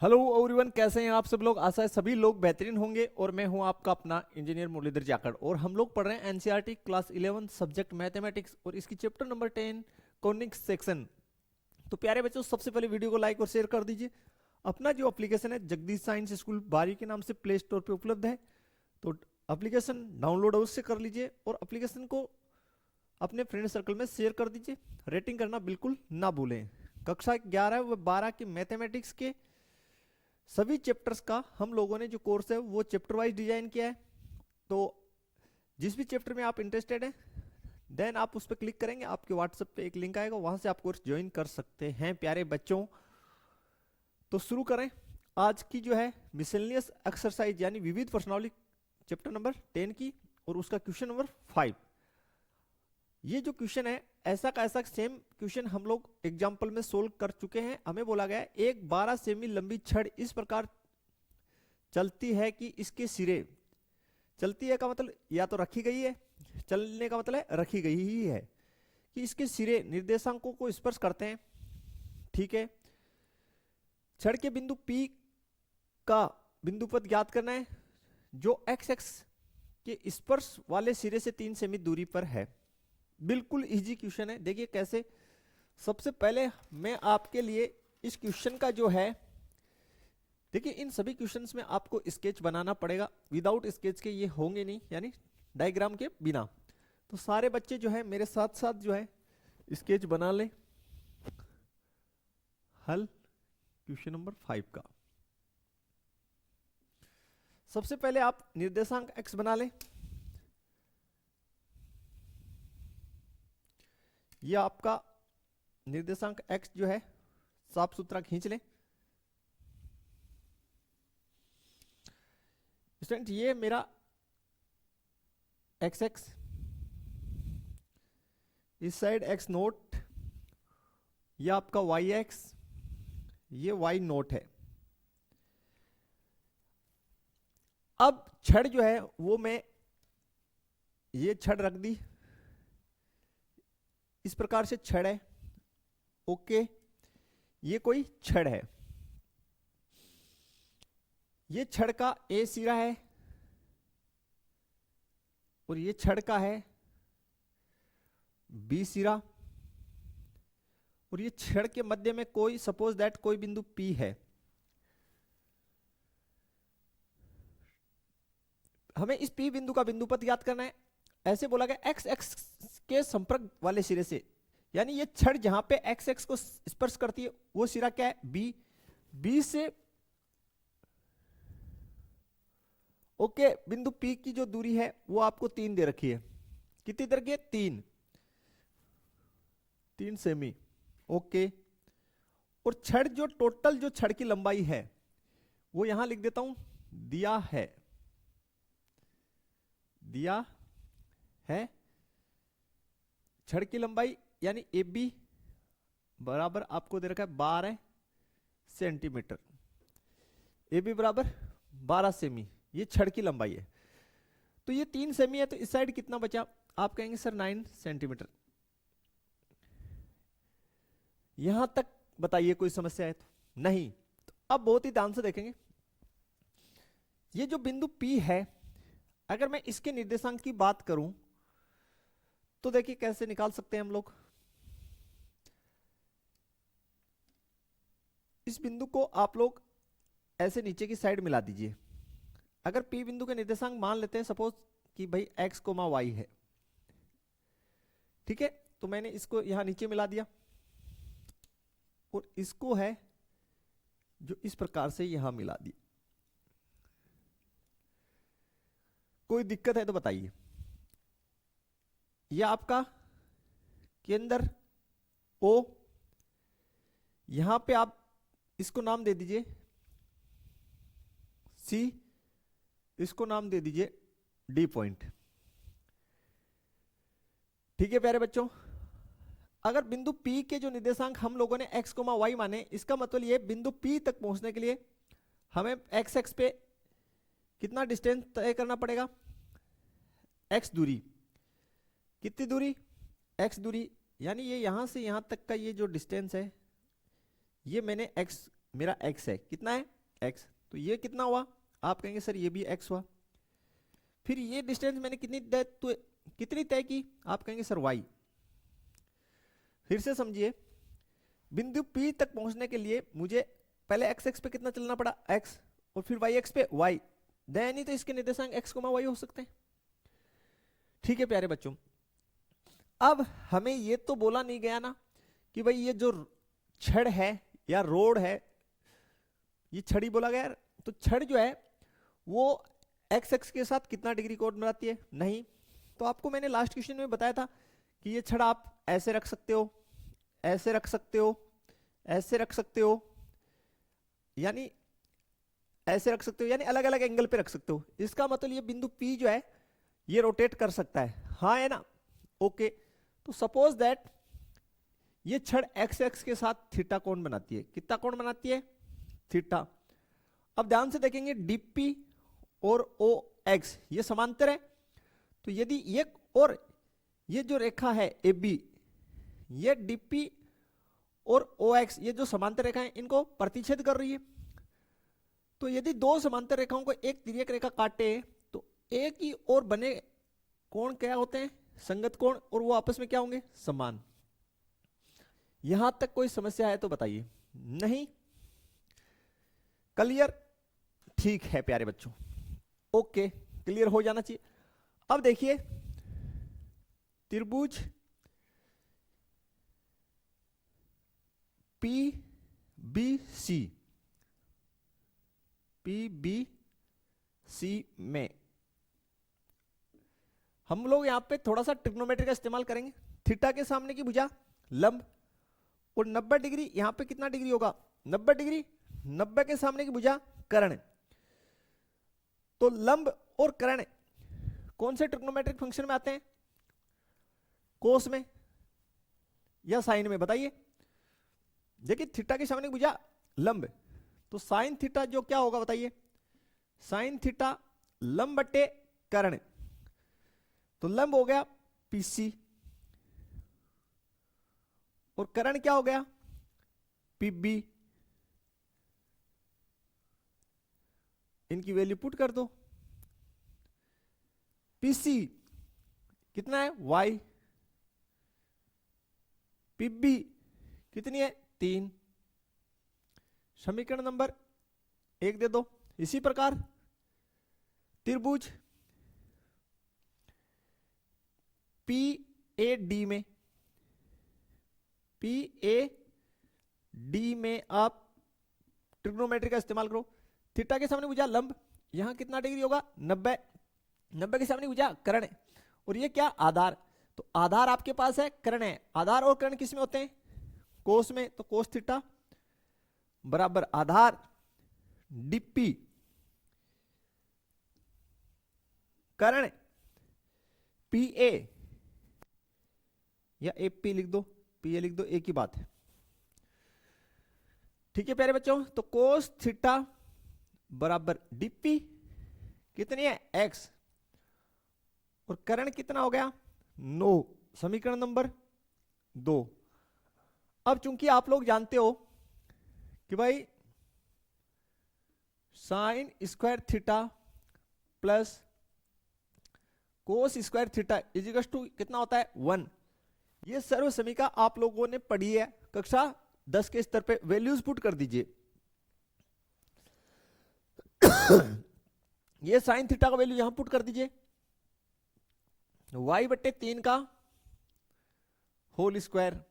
Hello everyone, कैसे हैं आप सब लोग। आशा है सभी लोग बेहतरीन होंगे और मैं हूं आपका अपना इंजीनियर मुरलीधर जाखड़ और हम लोग पढ़ रहे हैं एनसीईआरटी क्लास 11 सब्जेक्ट मैथमेटिक्स और इसकी चैप्टर नंबर 10 कॉनिक सेक्शन। तो प्यारे बच्चों, सबसे पहले वीडियो को लाइक और शेयर कर दीजिए। अपना जो एप्लीकेशन है जगदीश साइंस स्कूल बारी के नाम से प्ले स्टोर पे उपलब्ध है, तो एप्लीकेशन डाउनलोड अवश्य कर लीजिए और एप्लीकेशन को अपने फ्रेंड सर्कल में शेयर कर दीजिए। रेटिंग करना बिल्कुल ना भूलें। कक्षा 11 व 12 के मैथमेटिक्स के सभी चैप्टर्स का हम लोगों ने जो कोर्स है वो चैप्टर वाइज डिजाइन किया है। तो जिस भी चैप्टर में आप इंटरेस्टेड हैं देन आप उस पर क्लिक करेंगे, आपके व्हाट्सएप पे एक लिंक आएगा, वहां से आप कोर्स ज्वाइन कर सकते हैं प्यारे बच्चों। तो शुरू करें आज की जो है मिसलेनियस एक्सरसाइज यानी विविध प्रश्नावली चैप्टर नंबर 10 की और उसका क्वेश्चन नंबर 5। ये जो क्वेश्चन है ऐसा का ऐसा सेम क्वेश्चन हम लोग एग्जाम्पल में सोल्व कर चुके हैं। हमें बोला गया है एक 12 सेमी लंबी छड़ इस प्रकार चलती है कि इसके सिरे, चलती है का मतलब या तो रखी गई है, चलने का मतलब है रखी गई ही है, कि इसके सिरे निर्देशांकों को स्पर्श करते हैं। ठीक है, छड़ के बिंदु P का बिंदु पद ज्ञात करना है जो एक्स एक्स के स्पर्श वाले सिरे से 3 सेमी दूरी पर है। बिल्कुल इजी क्वेश्चन है। देखिए कैसे, सबसे पहले मैं आपके लिए इस क्वेश्चन का जो है, देखिए इन सभी क्वेश्चंस में आपको स्केच बनाना पड़ेगा, विदाउट स्केच के ये होंगे नहीं, यानी डायग्राम के बिना। तो सारे बच्चे जो है मेरे साथ साथ जो है स्केच बना लें। हल क्वेश्चन नंबर 5 का सबसे पहले आप निर्देशांक x बना लें। ये आपका निर्देशांक x जो है साफ सुथरा खींच लें। स्टूडेंट ये मेरा एक्स एक्स, इस साइड एक्स नोट, ये आपका वाई एक्स, ये वाई नोट है। अब छड़ जो है वो मैं ये छड़ रख दी, इस प्रकार से छड़ है। ओके, ये कोई छड़ है, ये छड़ का ए सिरा है और ये छड़ का है बी सिरा, और ये छड़ के मध्य में कोई सपोज दैट कोई बिंदु P है। हमें इस P बिंदु का बिंदु पद ज्ञात करना है। ऐसे बोला गया एक्स एक्स के संपर्क वाले सिरे से, यानी ये छड़ जहां पे एक्स एक्स को स्पर्श करती है वो सिरा क्या है, बी। बी से ओके बिंदु P की जो दूरी है वो आपको 3 दे रखी है। कितनी दे रखी है, 3 सेमी। ओके, और छड़ जो टोटल जो छड़ की लंबाई है वो यहां लिख देता हूं, दिया है, दिया है। छड़ की लंबाई यानी ए बी बराबर आपको दे रखा है 12 सेंटीमीटर। ए बी बराबर 12 सेमी, ये छड़ की लंबाई है। तो ये 3 सेमी है, तो इस साइड कितना बचा, आप कहेंगे सर 9 सेंटीमीटर। यहां तक बताइए कोई समस्या है तो नहीं। तो अब बहुत ही ध्यान से देखेंगे, ये जो बिंदु P है अगर मैं इसके निर्देशांक की बात करूं तो देखिए कैसे निकाल सकते हैं हम लोग। इस बिंदु को आप लोग ऐसे नीचे की साइड मिला दीजिए। अगर P बिंदु के निर्देशांक मान लेते हैं सपोज कि भाई x कोमा y है, ठीक है, तो मैंने इसको यहां नीचे मिला दिया और इसको है जो इस प्रकार से यहां मिला दिया। कोई दिक्कत है तो बताइए। यह आपका केंद्र O, यहां पे आप इसको नाम दे दीजिए C, इसको नाम दे दीजिए D पॉइंट। ठीक है प्यारे बच्चों, अगर बिंदु P के जो निर्देशांक हम लोगों ने x, y माने, इसका मतलब ये बिंदु P तक पहुंचने के लिए हमें एक्स एक्स पे कितना डिस्टेंस तय करना पड़ेगा, x दूरी। कितनी दूरी, x दूरी, यानी ये यहां से यहां तक का ये जो डिस्टेंस है ये मैंने x मेरा x है, कितना है x, तो ये कितना हुआ, आप कहेंगे सर ये भी x हुआ। फिर ये डिस्टेंस मैंने कितनी तय की, आप कहेंगे सर y। फिर से समझिए, बिंदु P तक पहुंचने के लिए मुझे पहले x एक्स पे कितना चलना पड़ा x, और फिर y एक्स पे y, देन ही तो इसके निर्देशांक x, y हो सकते हैं। ठीक है प्यारे बच्चों, अब हमें ये तो बोला नहीं गया ना कि भाई ये जो छड़ है या रोड है, ये छड़ी बोला गया, तो छड़ जो है वो एक्स एक्स के साथ कितना डिग्री कोण बनाती है, नहीं। तो आपको मैंने लास्ट क्वेश्चन में बताया था कि ये छड़ आप ऐसे रख सकते हो, ऐसे रख सकते हो, ऐसे रख सकते हो, यानी ऐसे रख सकते हो, यानी अलग अलग एंगल पे रख सकते हो। इसका मतलब ये बिंदु P जो है ये रोटेट कर सकता है, हाँ है ना, ओके। तो सपोज दैट ये छड़ एक्स एक्स के साथ थीटा कोण बनाती है, कितना कोण बनाती है, थीटा। अब ध्यान से देखेंगे डीपी और ओ एक्स ये समांतर है, तो यदि ये और ये जो रेखा है ए बी, ये डीपी और ओ एक्स ये जो समांतर रेखा है इनको प्रतिच्छेद कर रही है। तो यदि दो समांतर रेखाओं को एक तिर्यक रेखा काटे तो एक ही और बने कोण क्या होते हैं, संगत कोण, और वो आपस में क्या होंगे, समान। यहां तक कोई समस्या है तो बताइए, नहीं, क्लियर, ठीक है प्यारे बच्चों, ओके, क्लियर हो जाना चाहिए। अब देखिए त्रिभुज P B C, P B C में हम लोग यहां पे थोड़ा सा ट्रिग्नोमेट्री का इस्तेमाल करेंगे। थीटा के सामने की भुजा लंब, और 90 डिग्री यहां पे कितना डिग्री होगा, 90 डिग्री, 90 के सामने की भुजा कर्ण। तो लंब और कर्ण कौन से ट्रिग्नोमेट्रिक फंक्शन में आते हैं, कोस में या साइन में, बताइए। देखिए थीटा के सामने की भुजा लंब, तो साइन थीटा जो क्या होगा बताइए, साइन थीटा लंब बटे कर्ण, तो लंब हो गया पीसी और कर्ण क्या हो गया पीबी। इनकी वैल्यू पुट कर दो, पीसी कितना है y, पीबी कितनी है 3, समीकरण नंबर 1 दे दो। इसी प्रकार त्रिभुज पी ए डी में, पी ए डी में आप ट्रिग्नोमेट्री का इस्तेमाल करो। थीटा के सामने भुजा लंब, यहां कितना डिग्री होगा 90, 90 के सामने भुजा कर्ण, और ये क्या आधार, तो आधार आपके पास है कर्ण है, आधार और कर्ण किस में होते हैं, कोस में, तो कोस थीटा बराबर आधार डीपी कर्ण पी ए, या एपी लिख दो, पी ए लिख दो, एक ही बात है। ठीक है प्यारे बच्चों, तो कोस थीटा बराबर डीपी कितनी है x, और कर्ण कितना हो गया 9, समीकरण नंबर 2। अब चूंकि आप लोग जानते हो कि भाई sine square theta plus cos square theta equals to कितना होता है 1, ये सर्व समीका आप लोगों ने पढ़ी है कक्षा 10 के स्तर पे, वैल्यूज पुट कर दीजिए। ये साइन थीटा का वैल्यू यहां पुट कर दीजिए, y बट्टे 3 का होल स्क्वायर,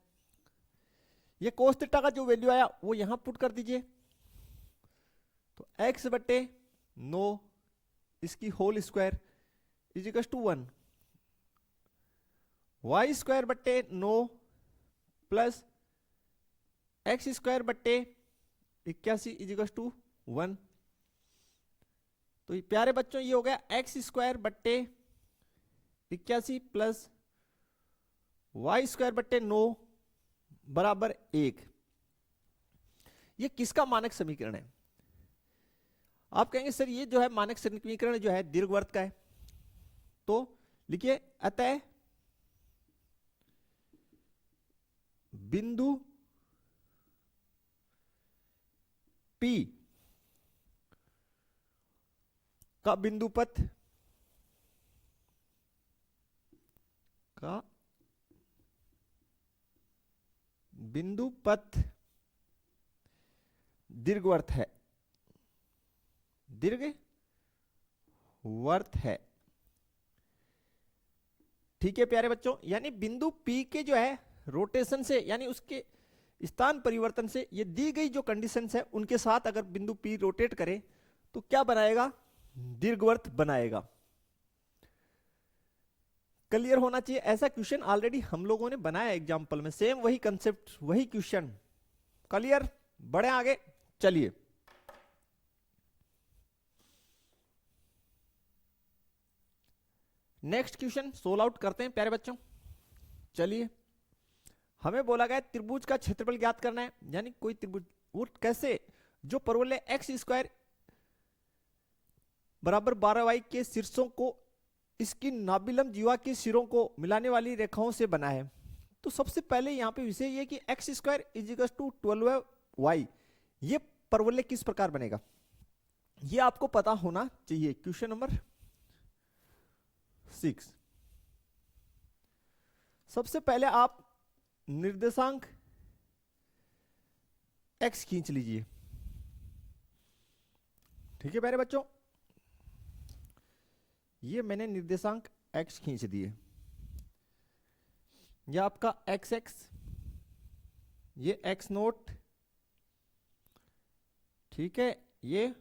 ये कोस थीटा का जो वैल्यू आया वो यहां पुट कर दीजिए, तो x बट्टे 9 इसकी whole square equals to 1, y square बट्टे 9 प्लस एक्स स्क्वायर बट्टे 81 इजिकल्स टू 1। तो ये प्यारे बच्चों ये हो गया एक्स स्क्वायर बट्टे 81 प्लस वाई स्क्वायर बट्टे 9 बराबर 1। ये किसका मानक समीकरण है, आप कहेंगे सर ये जो है मानक समीकरण जो है दीर्घवृत्त का है, तो लिखिए अतः बिंदु P का बिंदुपथ दीर्घवर्त है, दीर्घवर्त है। ठीक है प्यारे बच्चों, यानी बिंदु P के जो है रोटेशन से, यानी उसके स्थान परिवर्तन से, ये दी गई जो कंडीशंस है उनके साथ अगर बिंदु P रोटेट करे तो क्या बनाएगा? दीर्घवर्त बनाएगा। क्लियर होना चाहिए। ऐसा क्वेश्चन ऑलरेडी हम लोगों ने बनाया एग्जाम्पल में, सेम वही कंसेप्ट, वही क्वेश्चन। क्लियर? बढ़े आगे, चलिए। नेक्स्ट क्वेश्चन सोल्व आउट करते हैं प्यारे बच्चों। चलिए, हमें बोला गया त्रिभुज का क्षेत्रफल ज्ञात करना है, यानी कोई त्रिभुज, वो कैसे? जो परवलय एक्स स्क्वायर बराबर 12y के शीर्षों को इसकी नाभिलंब जीवा के सिरों को मिलाने वाली रेखाओं से बना है। तो सबसे पहले यहाँ पे विषय ये कि x square is equal to 12y, ये परवलय किस प्रकार बनेगा ये आपको पता होना चाहिए। Question number 6। सबसे पहले आप निर्देशांक x खींच लीजिए। ठीक है प्यारे बच्चों, ये मैंने निर्देशांक x खींच दिए। ये आपका x, ये x नोट, ठीक है, ये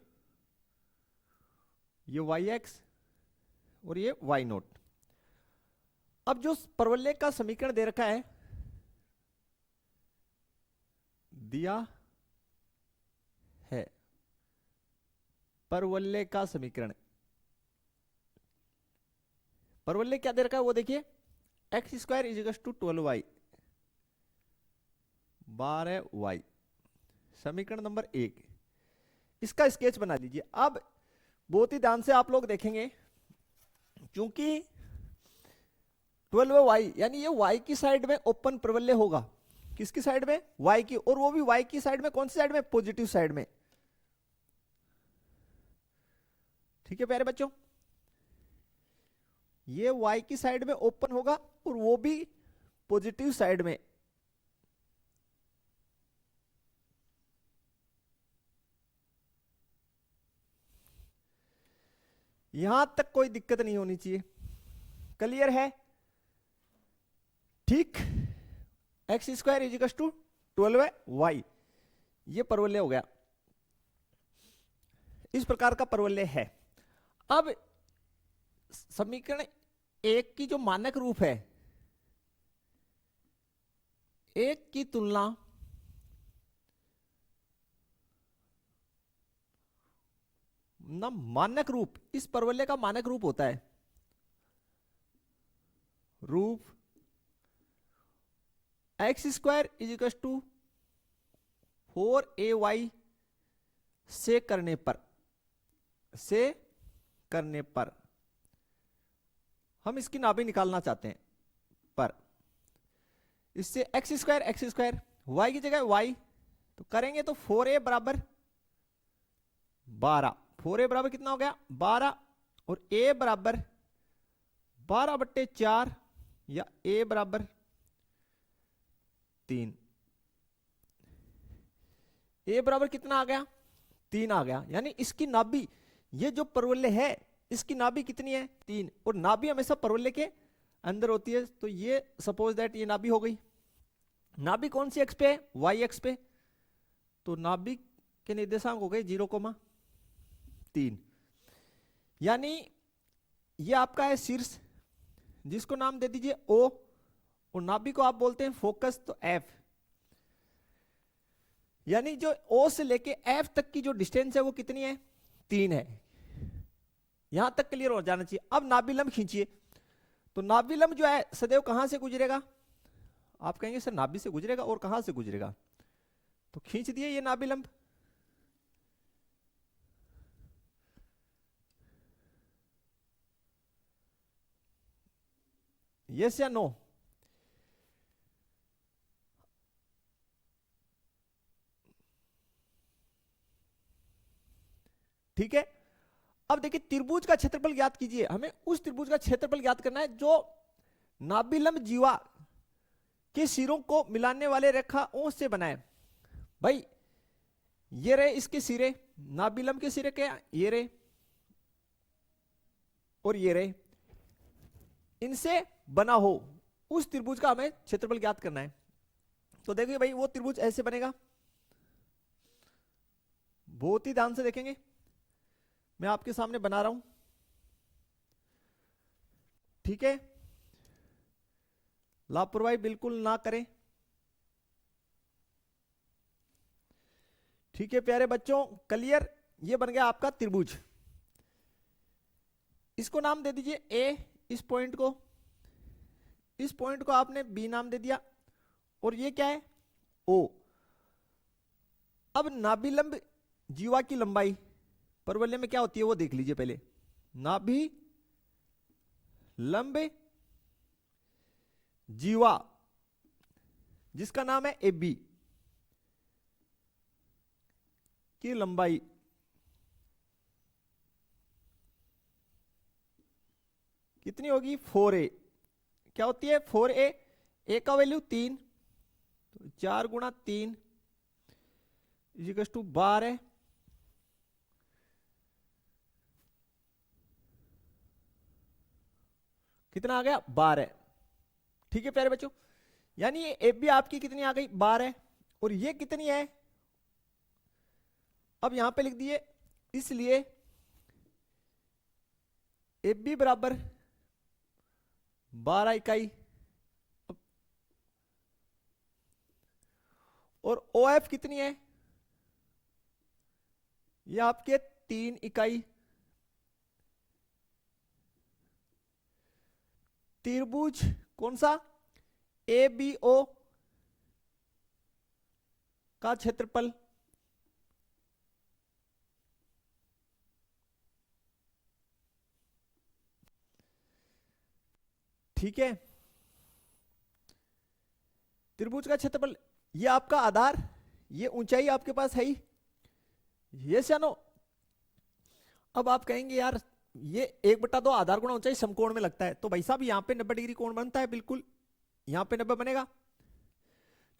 yx और ये y नोट। अब जो परवलय का समीकरण दे रखा है, दिया है परवलय का समीकरण, परवलय क्या दे रखा है वो देखिए, x square is equal to 12y, 12y, समीकरण नंबर 1। इसका स्केच बना लीजिए। अब बहुत ही ध्यान से आप लोग देखेंगे, क्योंकि 12y यानी ये y की साइड में ओपन परवलय होगा। किसकी साइड में? y की, और वो भी y की साइड में, कौन सी साइड में? पॉजिटिव साइड में। ठीक है प्यारे बच्चों, ये y की साइड में ओपन होगा और वो भी पॉजिटिव साइड में। यहां तक कोई दिक्कत नहीं होनी चाहिए। क्लियर है? ठीक, x square is equal to 12y, ये परवलय हो गया। इस प्रकार का परवलय है। अब समीकरण 1 की जो मानक रूप है, 1 की तुलना ना मानक रूप, इस परवलय का मानक रूप होता है रूप x square is equal to 4ay से करने पर हम इसकी नाभि निकालना चाहते हैं। पर इससे एक्स स्क्वायर y की जगह y, तो करेंगे तो 4a बराबर 12, 4a बराबर कितना हो गया? 12, और a बराबर 12/4 या a बराबर 3। a बराबर कितना आ गया? 3 आ गया। यानी इसकी नाभि, ये जो परवलय है इसकी नाभि कितनी है? 3, और नाभि हमेशा परवलय के अंदर होती है। तो ये सपोज दैट ये नाभि हो गई। नाभि कौन सी एक्स पे है? y एक्स पे। तो नाभि के निर्देशांक हो गए 0,3। यानी ये आपका है शीर्ष, जिसको नाम दे दीजिए O, और नाभि को आप बोलते हैं फोकस, तो F। यानी जो O से लेके F तक की जो डिस्टेंस है वो कितनी है? 3 है। यहां तक क्लियर हो जाना चाहिए। अब नाभिलंब खींचिए। तो नाभिलंब जो है सदैव कहां से गुजरेगा? आप कहेंगे सर नाभि से गुजरेगा, और कहां से गुजरेगा? तो खींच दिए ये नाभिलंब। यस या नो? ठीक है। अब देखिए त्रिभुज का क्षेत्रफल ज्ञात कीजिए, हमें उस त्रिभुज का क्षेत्रफल ज्ञात करना है जो नाभिलंब जीवा के सिरों को मिलाने वाले रेखाओं से बना है। भाई ये रहे इसके सिरे, नाभिलंब के सिरे क्या, ये रहे और ये रहे, इनसे बना हो उस त्रिभुज का हमें क्षेत्रफल ज्ञात करना है। तो देखिए भाई वो त्रिभुज ऐसे बनेगा, बहुत ही ध्यान से देखेंगे, मैं आपके सामने बना रहा हूं, ठीक है, लापरवाही बिल्कुल ना करें। ठीक है प्यारे बच्चों, क्लियर, ये बन गया आपका त्रिभुज। इसको नाम दे दीजिए ए, इस पॉइंट को आपने बी नाम दे दिया, और ये क्या है ओ। अब नाभिलंब जीवा की लंबाई परवलय में क्या होती है वो देख लीजिए पहले। नाभि लंब जीवा जिसका नाम है ए बी की लंबाई कितनी होगी, 4a। क्या होती है 4a, ए का वैल्यू 3, तो 4 गुणा 3 इजिकल्स टू 12, कितना आ गया 12। ठीक है प्यारे बच्चों, यानी ये ए बी आपकी कितनी आ गई 12, और ये कितनी है, अब यहां पे लिख दिए, इसलिए ए बी बराबर 12 इकाई, और ओ एफ कितनी है, ये आपके 3 इकाई। त्रिभुज कौन सा, ए बी ओ का क्षेत्रफल ठीक है। त्रिभुज का क्षेत्रफल, ये आपका आधार, ये ऊंचाई आपके पास है ही, यस या नो। अब आप कहेंगे यार ये 1/2 आधार गुणा ऊंचाई समकोण में लगता है, तो भाई साहब यहाँ पे 90 डिग्री कोण बनता है, बिल्कुल यहाँ पे 90 बनेगा,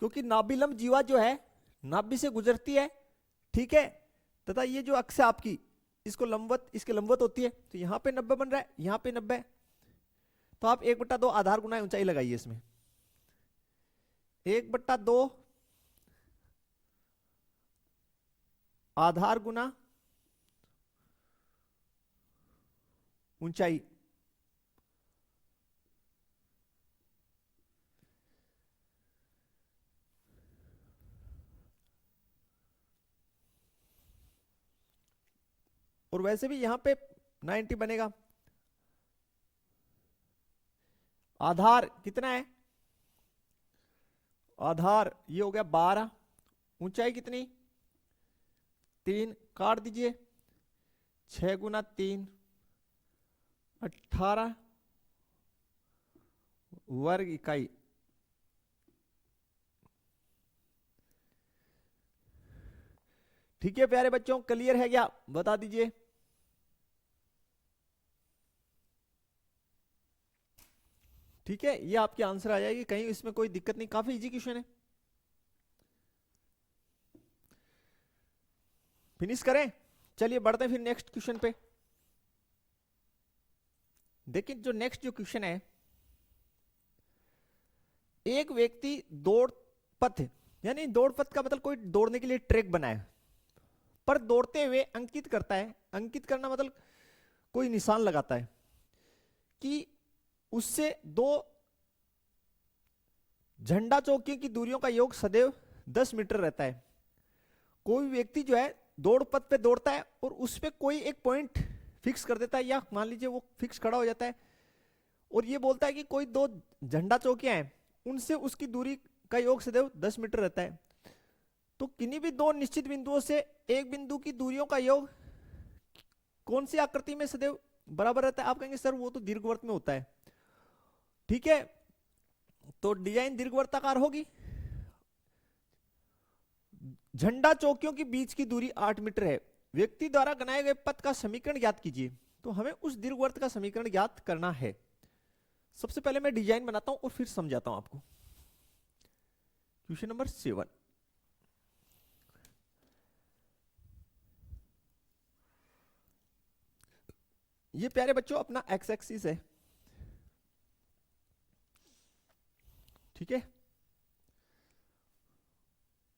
क्योंकि नाभिलंब जीवा जो है नाभि से गुजरती है, ठीक है, तथा ये जो अक्ष है आपकी इसको लंबवत, इसके लंबवत होती है, तो यहाँ पे 90 बन रहा है, यहाँ पे 90, तो आप 1/2 आधार गुना ऊंचाई लगाइए इसमें, 1/2 आधार गुना ऊंचाई। और वैसे भी यहां पे 90 बनेगा। आधार कितना है, आधार ये हो गया 12, ऊंचाई कितनी 3, काट दीजिए, 6 गुना 3 18 वर्ग इकाई। ठीक है प्यारे बच्चों, क्लियर है क्या, बता दीजिए। ठीक है, ये आपके आंसर आ जाएगी, कहीं इसमें कोई दिक्कत नहीं, काफी इजी क्वेश्चन है। फिनिश करें, चलिए बढ़ते हैं फिर नेक्स्ट क्वेश्चन पे। देखिए जो नेक्स्ट जो क्वेश्चन है, एक व्यक्ति दौड़ पथ, यानी दौड़ पथ का मतलब कोई दौड़ने के लिए ट्रैक बनाए, पर दौड़ते हुए अंकित करता है, अंकित करना मतलब कोई निशान लगाता है कि उससे 2 झंडा चौकियों की दूरियों का योग सदैव 10 मीटर रहता है। कोई व्यक्ति जो है दौड़ पथ पे दौड़ता है और उस पे कोई एक पॉइंट फिक्स कर देता है, या मान लीजिए वो फिक्स खड़ा हो जाता है, और ये बोलता है कि कोई 2 झंडा चौकियां हैं, उनसे उसकी दूरी का योग सदैव 10 मीटर रहता है। तो किन्हीं भी 2 निश्चित बिंदुओं से एक बिंदु की दूरियों का योग कौन सी आकृति में सदैव बराबर रहता है। आप कहेंगे सर वो तो दीर्घवृत्त में होता है, ठीक है, तो डिजाइन दीर्घवृत्ताकार होगी। झंडा चौकियों के बीच की दूरी 8 मीटर है, व्यक्ति द्वारा बनाए गए पथ का समीकरण ज्ञात कीजिए। तो हमें उस दीर्घवृत्त का समीकरण ज्ञात करना है। सबसे पहले मैं डिजाइन बनाता हूं और फिर समझाता हूं आपको। Question number 7। ये प्यारे बच्चों अपना एक्स एक्सिस है, ठीक है।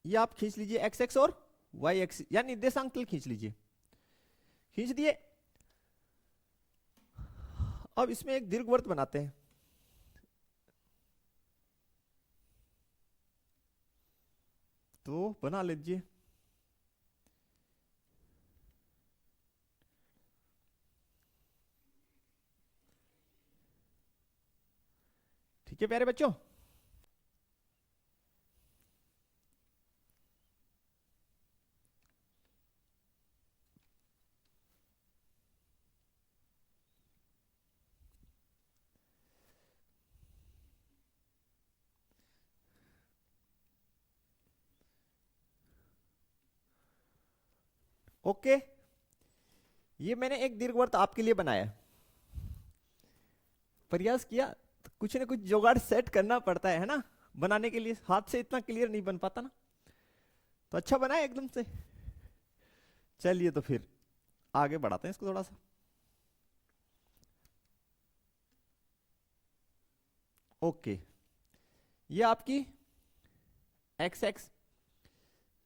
ये आप खींच लीजिए एक्स एक्स और वाई एक्सिस या निर्देशांक तल खींच लीजिए। खींच दिए। अब इसमें एक दीर्घवृत्त बनाते हैं। तो बना लीजिए। ठीक है प्यारे बच्चों। ओके, ये मैंने एक दीर्घवृत्त आपके लिए बनाया। प्रयास किया तो कुछ ना कुछ जुगाड़ सेट करना पड़ता है ना, बनाने के लिए हाथ से इतना क्लियर नहीं बन पाता ना। तो अच्छा बना है एकदम से। चलिए तो फिर आगे बढ़ाते हैं इसको थोड़ा सा। ओके, ये आपकी एक्स एक्स,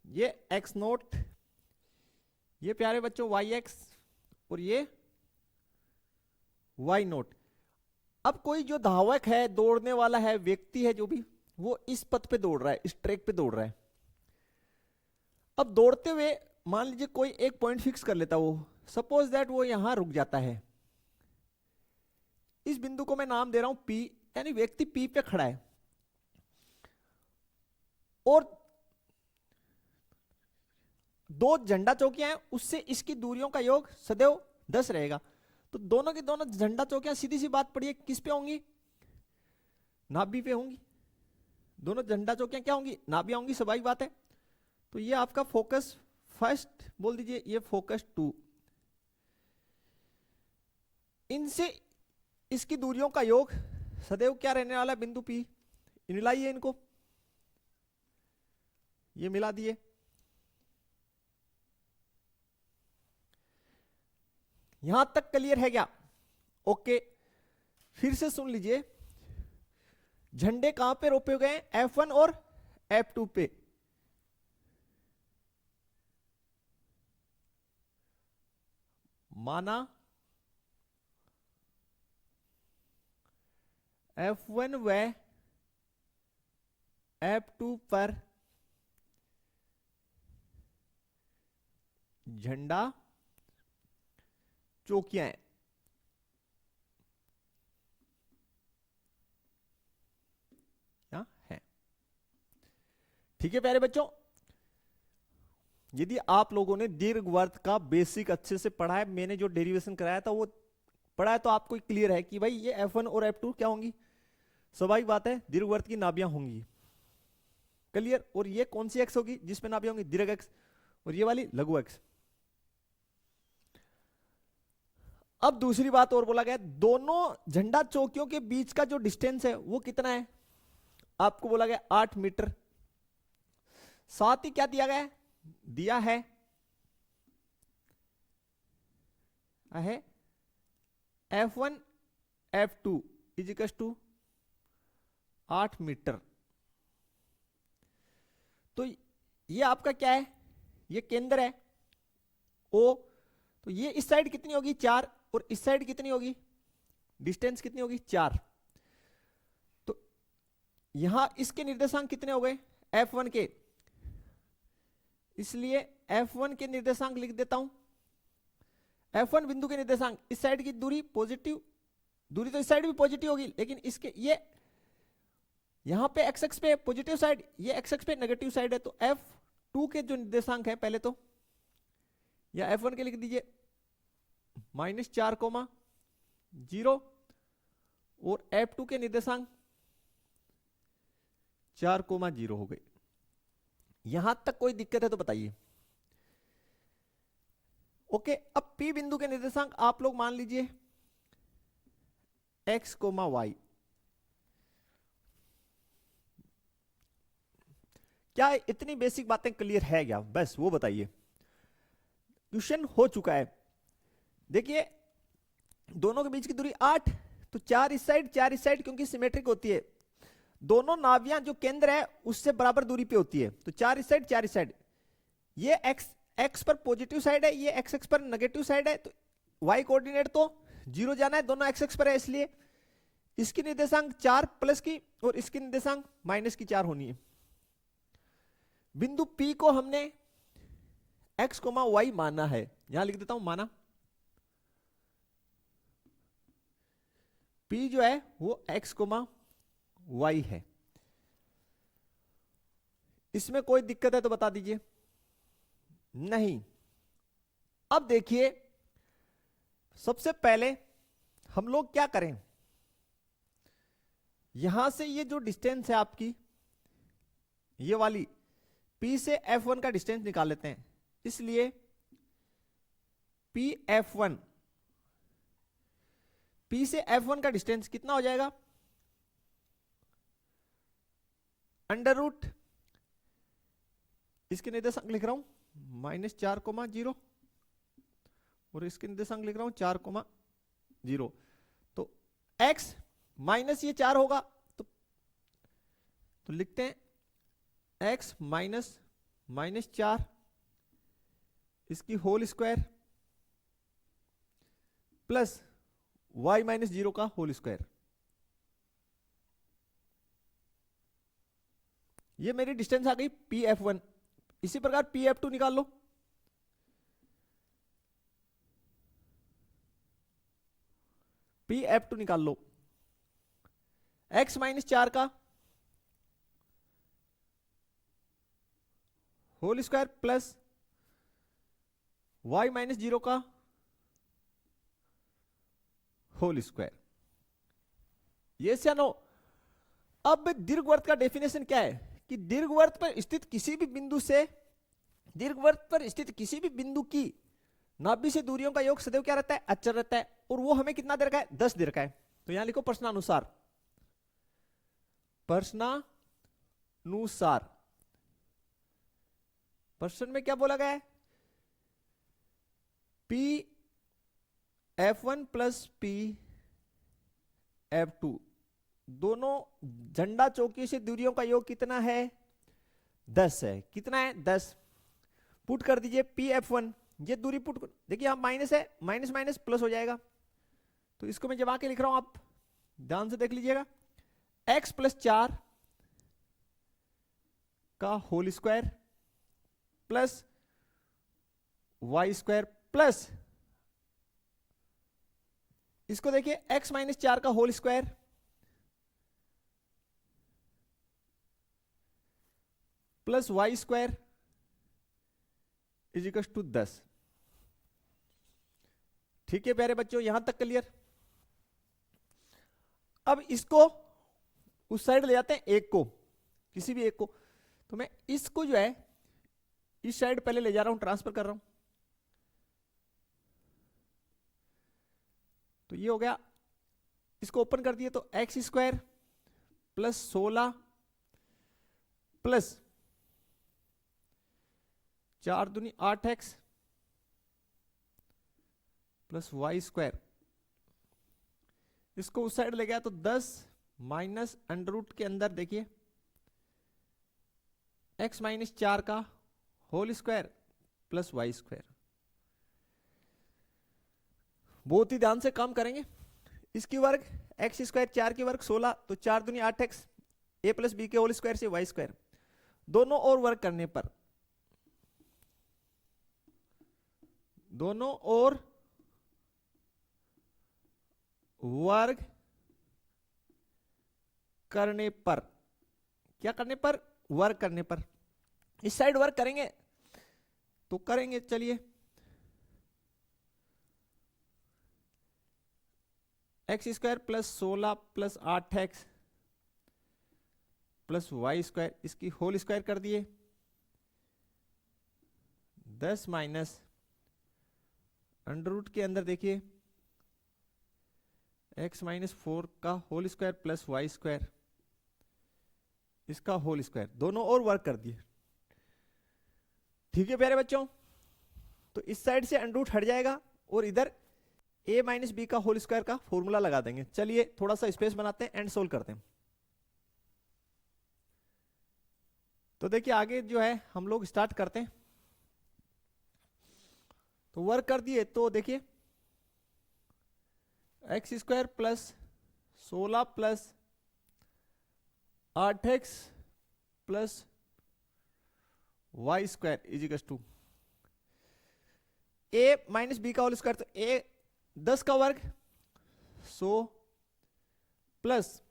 ये एक्स नोट, ये प्यारे बच्चों वाई एक्स और ये वाई नोट। अब कोई जो धावक है, दौड़ने वाला है, व्यक्ति है जो भी, वो इस पथ पे दौड़ रहा है, इस ट्रैक पे दौड़ रहा है। अब दौड़ते हुए मान लीजिए कोई एक पॉइंट फिक्स कर लेता, वो सपोज दैट वो यहां रुक जाता है। इस बिंदु को मैं नाम दे रहा हूं पी, यानी व्यक्ति पी पे खड़ा है और दो झंडा चौकियां हैं, उससे इसकी दूरियों का योग सदैव 10 रहेगा। तो दोनों की दोनों झंडा चौकियां सीधी सी बात पड़ी है किस पे होंगी? नाभि पे होंगी। दोनों झंडा चौकियां क्या होंगी? नाभियां होंगी, स्वाभाविक बात है। तो ये आपका फोकस फर्स्ट बोल दीजिए, ये फोकस 2। इनसे इसकी दूरियों का योग सदैव क्या रहने वाला है? बिंदु पी। मिलाइए इनको, ये मिला दिए। यहां तक क्लियर है क्या? ओके, फिर से सुन लीजिए। झंडे कहां पे रोपे गए? F1 और F2 पे। माना F1 व F2 पर झंडा चौकियां हैं। है ठीक है प्यारे बच्चों। यदि आप लोगों ने दीर्घवृत्त का बेसिक अच्छे से पढ़ा है, मैंने जो डेरिवेशन कराया था वो पढ़ा है, तो आपको क्लियर है कि भाई ये F1 और F2 क्या होंगी? स्वाभाविक बात है, दीर्घवृत्त की नाभियां होंगी। क्लियर। और ये कौन सी एक्स होगी जिसमें नाभियां होंगी? दीर्घ एक्स। और ये वाली लघु एक्स। अब दूसरी बात और बोला गया, दोनों झंडा चौकियों के बीच का जो डिस्टेंस है वो कितना है? आपको बोला गया 8 मीटर। साथ ही क्या दिया गया है? दिया है F1 F2 is equal to 8 metre. तो ये आपका क्या है? ये केंद्र है O। तो ये इस साइड कितनी होगी? 4। और इस साइड कितनी होगी? डिस्टेंस कितनी होगी? 4। तो यहां इसके निर्देशांक कितने हो गए? F1 के। इसलिए F1 के निर्देशांक लिख देता हूं। F1 बिंदु के निर्देशांक, इस साइड की दूरी पॉजिटिव, दूरी तो इस साइड भी पॉजिटिव होगी, लेकिन इसके ये यहां पे एक्स एक्स पे पॉजिटिव साइड, ये एक्स एक्स पे नेगेटिव साइड है। तो F2 के जो निर्देशांक है पहले तो, या F1 के लिख दीजिए -4,0 और F2 के निर्देशांक 4,0 हो गए। यहां तक कोई दिक्कत है तो बताइए। ओके, अब P बिंदु के निर्देशांक आप लोग मान लीजिए x कोमा y। क्या इतनी बेसिक बातें क्लियर है क्या? बस वो बताइए। क्वेश्चन हो चुका है। देखिए दोनों के बीच की दूरी 8, तो 4 इस साइड 4 इस साइड, क्योंकि सिमेट्रिक होती है। दोनों नाभियां जो केंद्र है उससे बराबर दूरी पे होती है, तो 4 इस साइड 4 इस साइड। ये x पर पॉजिटिव साइड है, ये x पर नेगेटिव साइड है, तो y कोऑर्डिनेट तो 0 जाना है, दोनों x पर है, इसलिए इसकी निर्देशांक 4 प्लस की और इसकी निर्देशांक माइनस की 4 होनी है। बिंदु P को हमने x, y माना है, यहां लिख देता हूं माना। P जो है वो x, y है। इसमें कोई दिक्कत है तो बता दीजिए। नहीं। अब देखिए सबसे पहले हम लोग क्या करें, यहां से ये जो डिस्टेंस है आपकी, ये वाली P से F1 का डिस्टेंस निकाल लेते हैं। इसलिए PF1, P से F1 का डिस्टेंस कितना हो जाएगा? अंडर रूट, इसके निर्देशांक लिख रहा हूं -4,0 और इसके निर्देशांक लिख रहा हूं 4,0। तो x माइनस ये 4 होगा, तो लिखते हैं x -4 इसकी होल स्क्वायर प्लस y -0 का होल स्क्वायर। ये मेरी डिस्टेंस आ गई PF1। इसी प्रकार PF2 निकाल लो। PF2 निकाल लो, x -4 का होल स्क्वायर प्लस y -0 का होल स्क्वायर। यस या नो? अब दीर्घवृत्त का डेफिनेशन क्या है कि दीर्घवृत्त पर स्थित किसी भी बिंदु से, दीर्घवृत्त पर स्थित किसी भी बिंदु की नाभि से दूरियों का योग सदैव क्या रहता है? अचर रहता है। और वो हमें कितना दे रखा है? 10 दे रखा है। तो यहां लिखो प्रश्नानुसार, प्रश्नानुसार। प्रश्न में क्या बोला गया है? PF1 प्लस PF2 दोनों झंडा चौकी से दूरियों का योग कितना है? 10 है। कितना है? 10। पुट कर दीजिए PF1, ये दूरी पुट, देखिए यहां माइनस है, माइनस माइनस प्लस हो जाएगा, तो इसको मैं जमा के लिख रहा हूं, आप ध्यान से देख लीजिएगा। x +4 का whole square plus y square plus, इसको देखिए x -4 का whole square plus y square is equal to 10। ठीक है प्यारे बच्चों, यहां तक क्लियर? अब इसको उस साइड ले जाते हैं, एक को, किसी भी एक को। तो मैं इसको जो है इस साइड पहले ले जा रहा हूं, ट्रांसफर कर रहा हूं। तो ये हो गया, इसको ओपन कर दिए तो x स्क्वायर प्लस 16 प्लस 4 दूनी 8x प्लस y स्क्वायर, इसको उस साइड ले गया तो 10 माइनस अंडर रूट के अंदर देखिए x -4 का whole square plus y square. बहुत ही ध्यान से काम करेंगे। इसकी वर्ग x स्क्वायर, 4 की वर्ग 16, तो 4 दूनी 8x, a प्लस बी के होल स्क्वायर से y स्क्वायर। दोनों और वर्ग करने पर, दोनों और वर्ग करने पर, क्या करने पर? वर्ग करने पर। इस साइड वर्ग करेंगे तो करेंगे, चलिए x square plus 16 plus 8x plus y square, इसकी होल स्क्वायर कर दिए, 10 माइनस अंडर रूट के अंदर देखिए x माइनस 4 का whole square plus y square, इसका होल स्क्वायर, दोनों और वर्क कर दिए। ठीक है प्यारे बच्चों, तो इस साइड से अंडर रूट हट जाएगा और इधर a माइनस बी का होल स्क्वायर का फॉर्मूला लगा देंगे। चलिए थोड़ा सा स्पेस बनाते हैं एंड सोल्व करते हैं। तो देखिए आगे जो है हम लोग स्टार्ट करते हैं। तो वर्क कर दिए तो देखिए x square plus 16 plus 8x plus y square equals to a minus B का होल स्क्वायर, तो a 10 का वर्ग 100 प्लस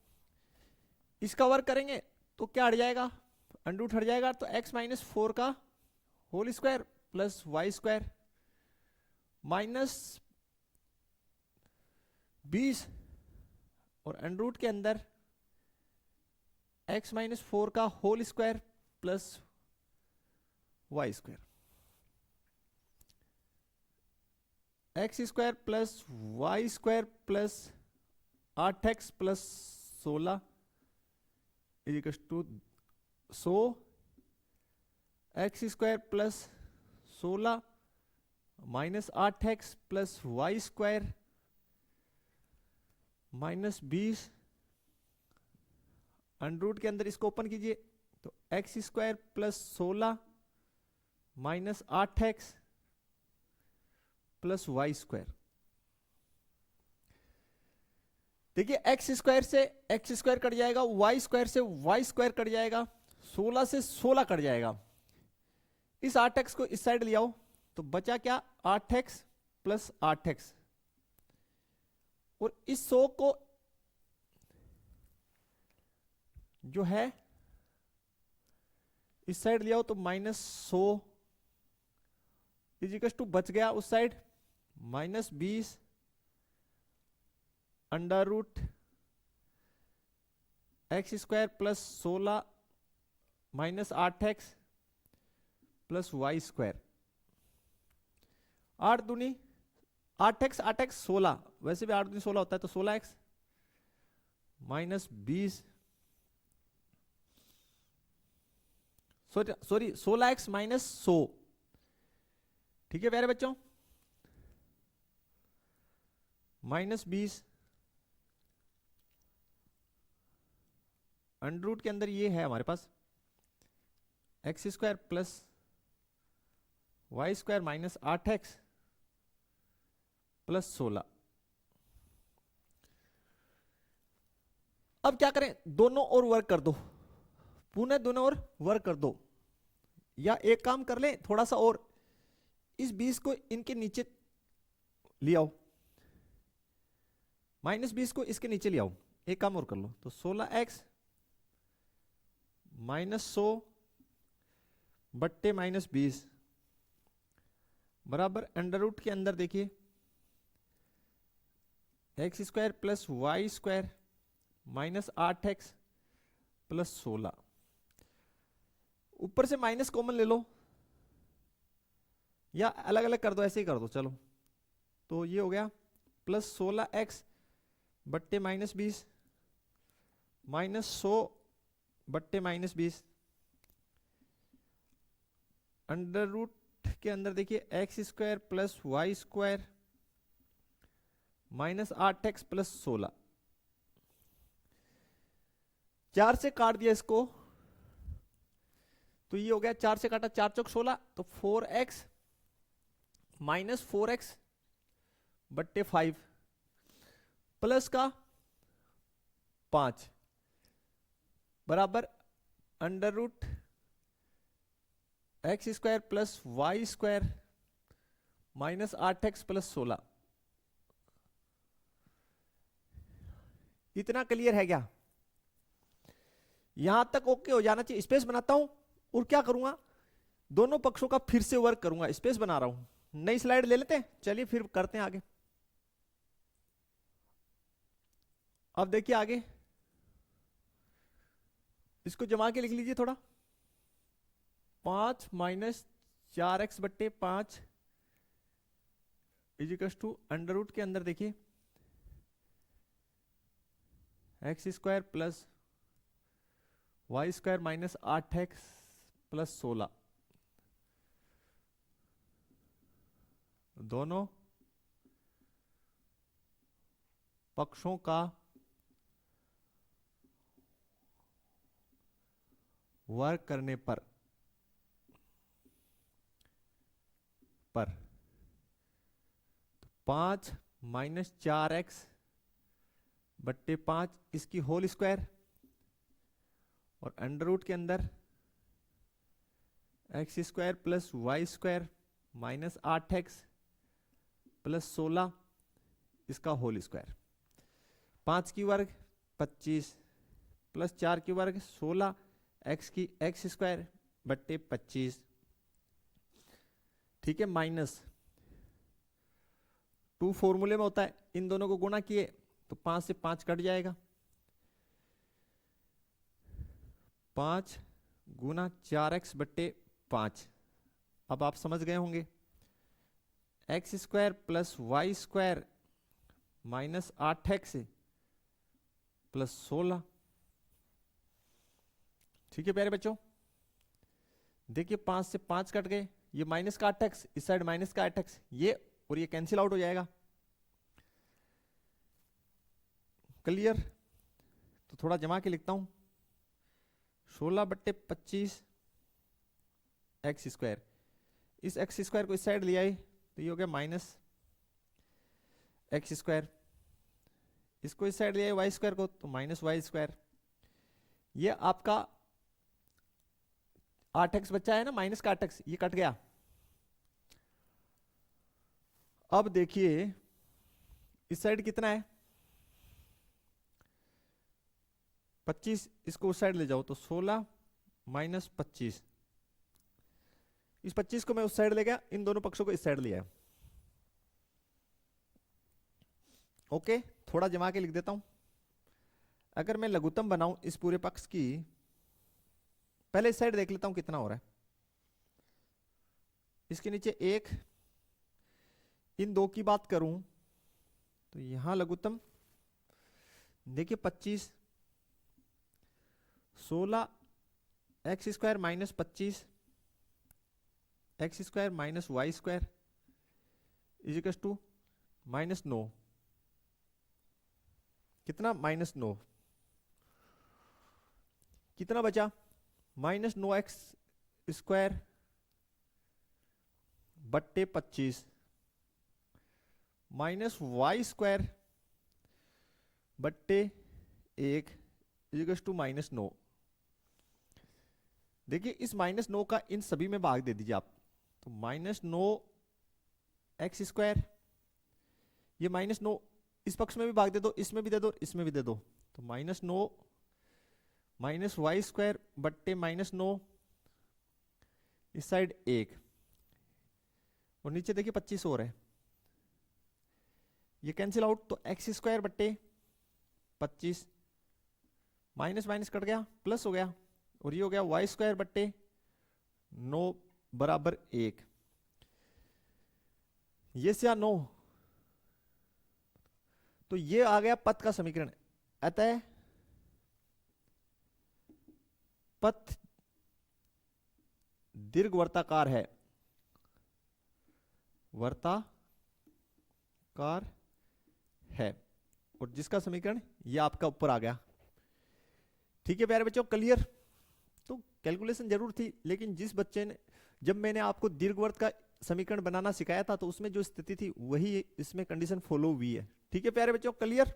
इसका वर्ग करेंगे तो क्या हट जाएगा, अंडर रूट हट जाएगा, तो x माइनस 4 का whole square plus y square minus 20 और अंडर रूट के अंदर x माइनस 4 का whole square plus y square, x square plus y square plus 8x plus 16 equals to 100 x square plus 16 minus 8x plus y square minus 20, under root के अंदर इसको open कीजिए तो x square plus 16 minus 8x plus y square. देखिए x square से x square cut जाएगा, y square से y square cut जाएगा, 16 से 16 कट जाएगा। इस 8x को इस साइड ले आओ तो बचा क्या, 8x प्लस 8x, और इस 100 को जो है इस साइड ले आओ तो माइनस 100 इजिकल्स टू बच गया उस side minus 20 under root x square plus 16 minus 8x plus y square, 8 दूनी 8x 8x 16, वैसे भी 8 दूनी 16 होता है, तो 16x minus 20 sorry 16x minus 100। ठीक है प्यारे बच्चों, माइनस 20 अंडर रूट के अंदर ये है हमारे पास x square plus y square minus 8x plus 16। अब क्या करें, दोनों और वर्क कर दो, पुनः दोनों और वर्क कर दो, या एक काम कर ले थोड़ा सा और, इस 20 को इनके नीचे ले आओ, माइनस 20 को इसके नीचे ले आओ, एक काम और कर लो, तो 16x माइनस 100 बट्टे माइनस 20 बराबर अंडर रूट के अंदर देखिए x square plus y square minus 8x plus 16, ऊपर से माइनस कॉमन ले लो या अलग अलग कर दो, ऐसे ही कर दो चलो, तो ये हो गया प्लस 16x बट्टे माइनस 20 माइनस 100 बट्टे माइनस 20 अंडर रूट के अंदर देखिए x square plus y square minus 8x plus 16, 4 से काट दिया इसको तो ये हो गया, 4 से काटा 4 चौक 16, तो 4x माइनस 4x बट्टे 5 प्लस का 5 बराबर under root x square plus y square minus 8x plus 16। इतना क्लियर है क्या, यहां तक ओके हो जाना चाहिए। स्पेस बनाता हूं और क्या करूंगा, दोनों पक्षों का फिर से वर्क करूंगा, स्पेस बना रहा हूं, नई स्लाइड ले लेते हैं, चलिए फिर करते हैं आगे। अब देखिए आगे इसको जमा के लिख लीजिए थोड़ा, 5 माइनस 4x बट्टे 5 इजिकल्स टू अंडर रूट के अंदर देखिए x square plus y square minus 8x plus 16, दोनों पक्षों का वर्ग करने पर 5 माइनस 4x बट्टे 5 इसकी होल स्क्वायर, और अंडर रूट के अंदर x square plus y square minus 8x plus 16 इसका होल स्क्वायर। 5 की वर्ग 25 प्लस 4 की वर्ग 16 एक्स की एक्स स्क्वायर बट्टे 25, ठीक है, माइनस 2 फॉर्मूले में होता है, इन दोनों को गुणा किए तो 5 से 5 कट जाएगा, 5 गुना 4x बट्टे 5। अब आप समझ गए होंगे x square plus y square minus 8x plus 16, ठीक है प्यारे बच्चों। देखिए 5 से 5 कट गए, ये माइनस का 8x, इस साइड माइनस का 8x, ये और ये कैंसिल आउट हो जाएगा। क्लियर? तो थोड़ा जमा के लिखता हूं, 16 बट्टे 25 एक्स स्क्वायर, इस एक्स स्क्वायर को इस साइड ले आए तो ये हो गया माइनस एक्स स्क्वायर, इसको इस साइड ले आए वाई स्क्वायर को तो माइनस वाई स्क्वायर। ये आपका 8x बच्चा है ना, माइनस का 8x, ये कट गया। अब देखिए इस साइड कितना है 25, इसको उस साइड ले जाओ तो 16 माइनस 25, इस 25 को मैं उस साइड ले गया, इन दोनों पक्षों को इस साइड ले आया। ओके, थोड़ा जमा के लिख देता हूं। अगर मैं लघुत्तम बनाऊं इस पूरे पक्ष की, पहले इस साइड देख लेता हूं कितना हो रहा है, इसके नीचे 1, इन 2 की बात करूं तो यहां लघुत्तम देखिए 25, 16 x square minus 25 x square minus y square equals to minus 9, कितना माइनस 9, कितना बचा माइनस 9x स्क्वायर बट्टे 25 माइनस वाई स्क्वायर बट्टे 1 इजिकल्स टू माइनस 9। देखिए इस माइनस 9 का इन सभी में भाग दे दीजिए आप, तो माइनस 9 एक्स स्क्वायर, ये माइनस 9 इस पक्ष में भी भाग दे दो, इसमें भी दे दो, इसमें भी दे दो, तो माइनस 9 माइनस वाई स्क्वायर बट्टे माइनस 9, इस साइड 1, और नीचे देखिए 25 और है, ये कैंसिल आउट, तो एक्स स्क्वायर बट्टे 25, माइनस माइनस कट गया प्लस हो गया, और ये हो गया वाई स्क्वायर बट्टे 9 बराबर 1, ये से 9, तो ये आ गया पथ का समीकरण। अतः पथ दीर्घ वर्ताकार है, वर्ताकार है, और जिसका समीकरण ये आपका ऊपर आ गया। ठीक है प्यारे बच्चों, क्लियर? तो कैलकुलेशन जरूर थी, लेकिन जिस बच्चे ने, जब मैंने आपको दीर्घवृत्त का समीकरण बनाना सिखाया था तो उसमें जो स्थिति थी वही इसमें कंडीशन फॉलो हुई है। ठीक है प्यारे बच्चों, क्लियर?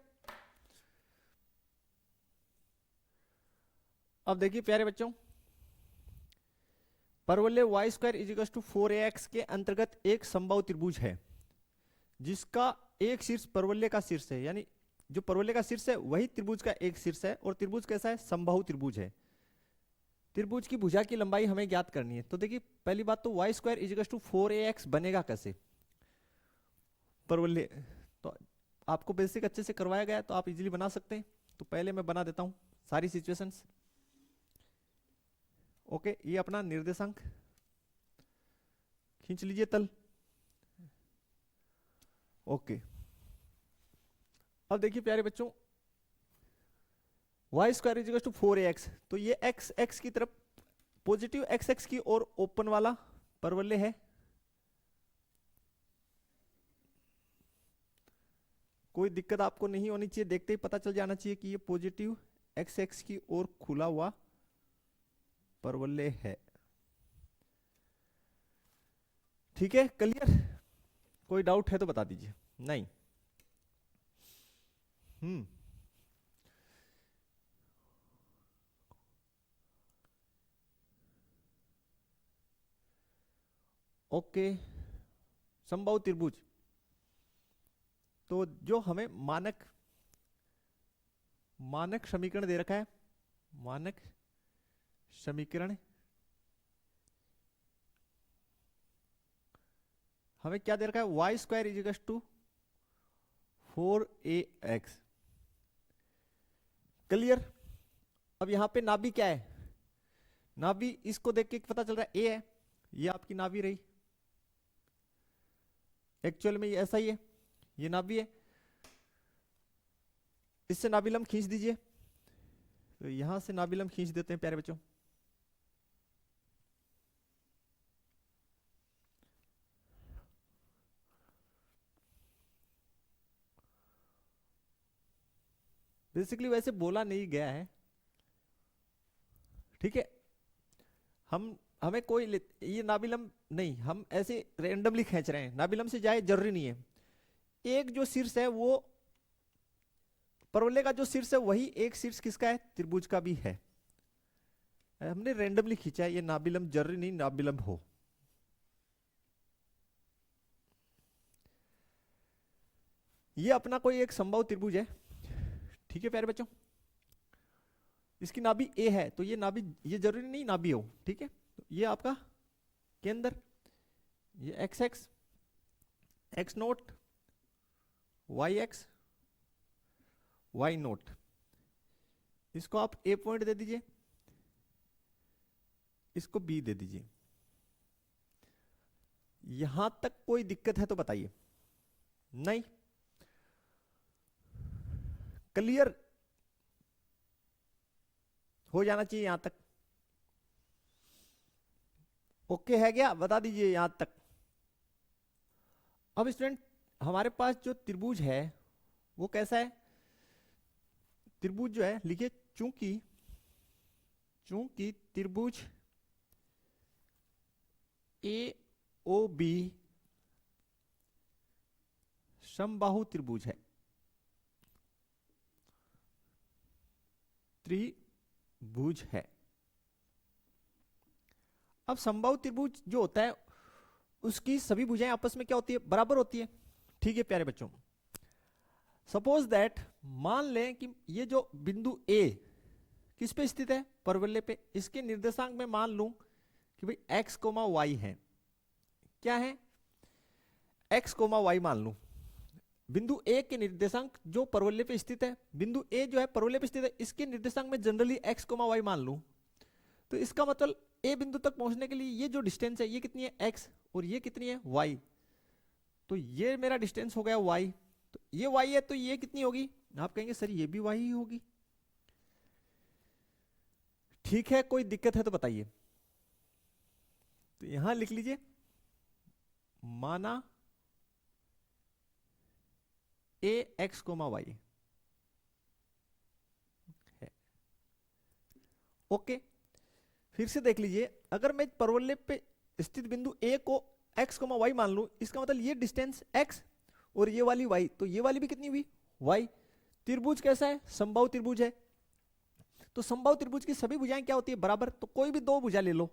अब देखिए प्यारे बच्चों, परवलय Y square is equal to 4ax के अंतर्गत एक समबाहु त्रिभुज है जिसका एक शीर्ष परवलय का शीर्ष है, यानी जो परवलय का शीर्ष है वही त्रिभुज का एक शीर्ष है, और त्रिभुज कैसा है, समबाहु त्रिभुज है। त्रिभुज की भुजा की लंबाई हमें ज्ञात करनी है। तो देखिए पहली बात तो Y square is equal to 4ax बनेगा कैसे, परवलय तो आपको बेसिक अच्छे से करवाया गया है तो आप इजीली बना सकते हैं। तो पहले मैं बना देता हूं सारी सिचुएशंस। ओके, ये अपना निर्देशांक खींच लीजिए तल, ओके, अब देखिए प्यारे बच्चों, Y square is to 4ax, तो ये x x की तरफ पॉजिटिव x x की ओर ओपन वाला परवलय है। कोई दिक्कत आपको नहीं होनी चाहिए, देखते ही पता चल जाना चाहिए कि ये पॉजिटिव x x की ओर खुला हुआ परवलय है। ठीक है, क्लियर? कोई डाउट है तो बता दीजिए। नहीं? ओके, समबाहु त्रिभुज, तो जो हमें मानक समीकरण दे रखा है, मानक समीकरण हमें क्या दे रखा है, y square equals to 4ax। Clear? अब यहां पे नाभि क्या है, नाभि इसको देख के पता चल रहा है ए है, ये आपकी नाभि रही, एक्चुअल में ये ऐसा ही है, ये नाभि है। इससे नाभिलंब खींच दीजिए, तो यहां से नाभिलंब खींच देते हैं प्यारे बच्चों। बेसिकली वैसे बोला नहीं गया है, ठीक है, हमें कोई ये नाभिलंब नहीं, हम ऐसे रेंडमली खींच रहे हैं, नाभिलंब से जाए जरूरी नहीं है। एक जो शीर्ष है वो परवलय का जो शीर्ष है वही एक शीर्ष किसका है, त्रिभुज का भी है। हमने रेंडमली खींचा है, ये नाभिलंब जरूरी नहीं नाभिलंब हो। ये अपना कोई एक समबाहु त्रिभुज है, ठीक है प्यारे बच्चों, इसकी नाभि ए है, तो ये नाभि, ये जरूरी नहीं नाभि हो, ठीक है, तो ये आपका केंद्र, ये x x, x naught, y x, y naught, इसको आप ए पॉइंट दे दीजिए, इसको बी दे दीजिए। यहां तक कोई दिक्कत है तो बताइए। नहीं? क्लियर हो जाना चाहिए यहां तक। ओके है क्या, बता दीजिए यहां तक। अब स्टूडेंट, हमारे पास जो त्रिभुज है वो कैसा है, त्रिभुज जो है लिखिए, चूंकि त्रिभुज ए ओ बी समबाहु त्रिभुज है, त्रिभुज है। अब समबाहु त्रिभुज जो होता है उसकी सभी भुजाएं आपस में क्या होती है, बराबर होती है। ठीक है प्यारे बच्चों, सपोज दैट, मान लें कि ये जो बिंदु ए किस पे स्थित है, परवलय पे, इसके निर्देशांक में मान लूं कि भाई x कोमा वाई है, क्या है, x कोमा वाई मान लूं। बिंदु ए के निर्देशांक जो परवलय पे स्थित है, बिंदु ए जो है परवलय पे स्थित है, इसके निर्देशांक में जनरली x कोमा वाई मान लूं, तो इसका मतलब ए बिंदु तक पहुंचने के लिए ये जो डिस्टेंस है ये कितनी है, x, और ये कितनी है, y, तो ये मेरा डिस्टेंस हो गया y, तो ये y है, तो ये कितनी होगी, आप कहेंगे सर ये भी y ही होगी। ठीक है, कोई दिक्कत है तो बताइए। तो यहां लिख लीजिए, माना ए एक्स कोमा वाई है। ओके, फिर से देख लीजिए, अगर मैं परवलय पे स्थित बिंदु ए को x कोमा वाई मान लूं, इसका मतलब ये डिस्टेंस x और ये वाली y, तो ये वाली भी कितनी हुई, y। त्रिभुज कैसा है, समबाहु त्रिभुज है, तो समबाहु त्रिभुज की सभी भुजाएं क्या होती है, बराबर। तो कोई भी दो भुजा ले लो,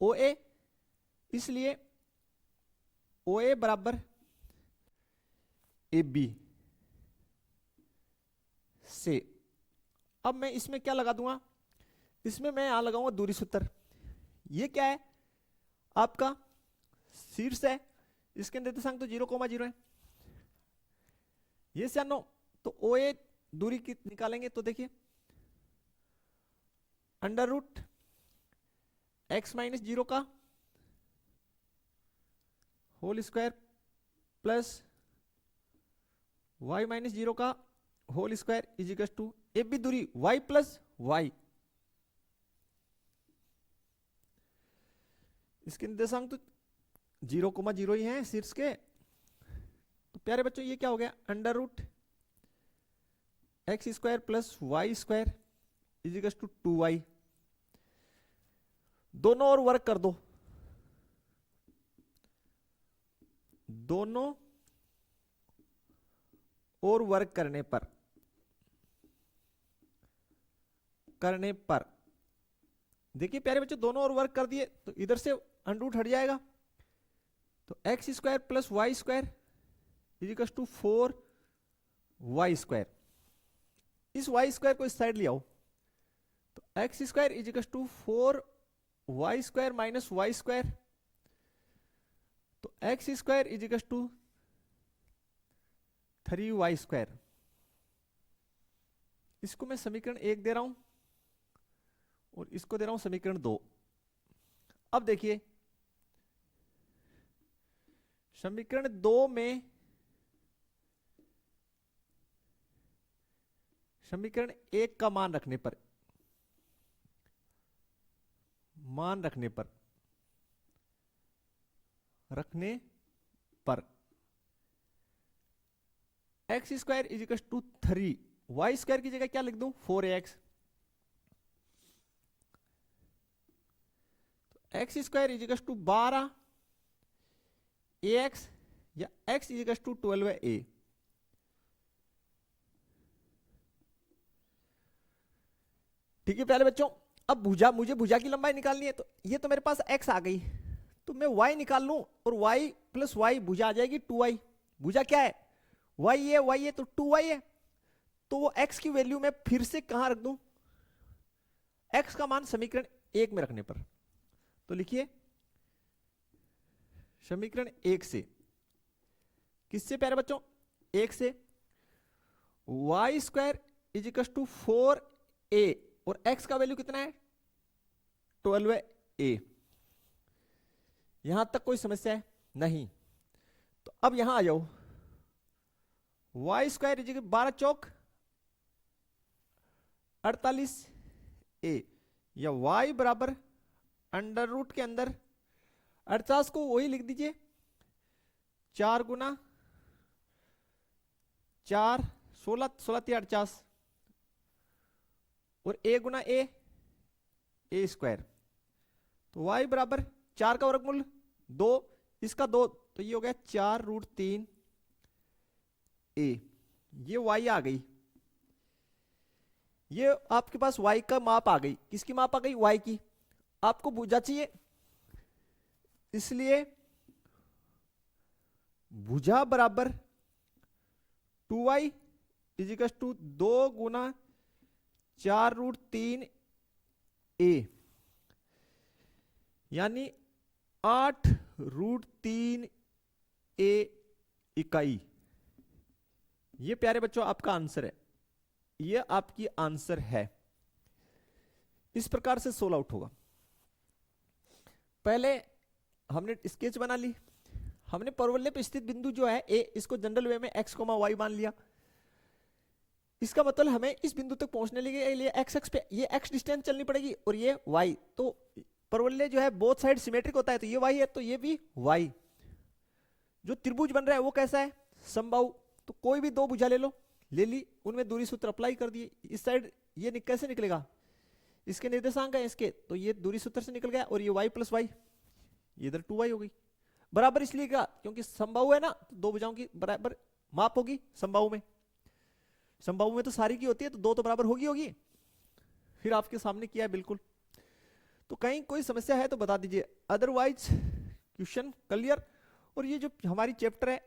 OA, इसलिए OA बराबर AB से। अब मैं इसमें क्या लगा दूंगा, इसमें मैं यहां लगाऊंगा दूरी सूत्र। ये क्या है, आपका शीर्ष है, इसके निर्देशांक तो 0,0 है, ये से नो, तो OA दूरी की निकालेंगे तो देखिए, अंडर रूट x माइनस 0 का whole square plus y minus 0 का whole square is equal to एक भी दूरी y प्लस y, इसके निर्देशांक तो 0,0 ही है शीर्ष के। तो प्यारे बच्चों ये क्या हो गया, under root x square plus y square is equal to 2y। दोनों और वर्क कर दो, दोनों और वर्क करने पर देखिए प्यारे बच्चों दोनों और वर्क कर दिए तो इधर से अंडर रूट हट जाएगा, तो x square plus y square is equal to 4y square. इस y स्क्वायर को इस साइड ले आओ, तो x square is equal to 4y square minus y square, तो x square is equal to 3y square. इसको मैं समीकरण 1 दे रहा हूं और इसको दे रहा हूं समीकरण 2। अब देखिए समीकरण 2 में समीकरण 1 का मान रखने पर x square is equal to 3, y square की जगह क्या लिख दूं 4x, x square is equal to 12 ax या x is equal to 12a। ठीक है प्यारे बच्चों, अब मुझे भुजा की लंबाई निकालनी है, तो ये तो मेरे पास x आ गई, तो मैं y निकाल लूं और y प्लस y भुजा आ जाएगी 2y। भुजा क्या है y है तो 2y है, तो वो x की वैल्यू मैं फिर से कहां रख दूं, x का मान समीकरण 1 में रखने पर। तो लिखिए समीकरण 1 से, किससे प्यारे बच्चों 1 से, y square is equal to 4a और x का वैल्यू कितना है 12a। यहां तक कोई समस्या है नहीं, तो अब यहां आ जाओ, y square is equal 12 Chowk 48a या y बराबर अंडर रूट के अंदर 48 को वही लिख दीजिए 4 गुना 4 16 48 और a गुना a स्क्वायर, तो y बराबर 4 का वर्गमूल 2, इसका 2, तो ये हो गया 4 रूट 3 a। ये y आ गई, ये आपके पास y का माप आ गई। किसकी माप आ गई y की। आपको भुजा चाहिए, इसलिए भुजा बराबर 2y इज इक्वल टू 2 गुना 4 रूट 3 a, यानी 8 रूट 3 a इकाई। ये प्यारे बच्चों आपका आंसर है, ये आपकी आंसर है। इस प्रकार से सोल्व आउट होगा। पहले हमने स्केच बना ली, हमने परवलय पे स्थित बिंदु जो है ए, इसको जनरल वे में x, y मान लिया। इसका मतलब हमें इस बिंदु तक पहुंचने के लिए एक्स एक्स पे ये x डिस्टेंस चलनी पड़ेगी और ये y। तो परवलय जो है बोथ साइड सिमेट्रिक होता है, तो ये y है तो ये भी y। जो त्रिभुज बन रहा है वो कैसा है समबाहु, तो कोई भी दो भुजा ले लो, ले ली, उनमें दूरी सूत्र अप्लाई कर दिए। इस साइड ये कैसे निकलेगा, इसके निर्देशांक है इसके, तो ये दूरी सूत्र से निकल गया, और ये y प्लस वाई, ये इधर 2y हो गई। बराबर इसलिए क्या, क्योंकि समबाहु है ना, तो दो भुजाओं की बराबर माप होगी समबाहु में। समबाहु में तो सारी की होती है, तो दो तो बराबर होगी। फिर आपके सामने किया है बिल्कुल। तो कहीं कोई समस्या है तो बता दीजिए, अदरवाइज क्वेश्चन क्लियर। और ये जो हमारी चैप्टर है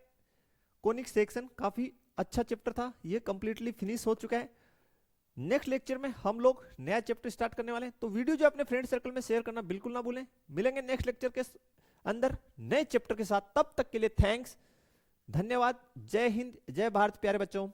कोनिक सेक्शन, काफी अच्छा चैप्टर था, ये कंप्लीटली फिनिश हो चुका है। नेक्स्ट लेक्चर में हम लोग नया चैप्टर स्टार्ट करने वाले हैं, तो वीडियो जो अपने फ्रेंड सर्कल में शेयर करना बिल्कुल ना भूलें। मिलेंगे नेक्स्ट लेक्चर के अंदर नए चैप्टर के साथ, तब तक के लिए थैंक्स, धन्यवाद। जय हिंद, जय भारत प्यारे बच्चों।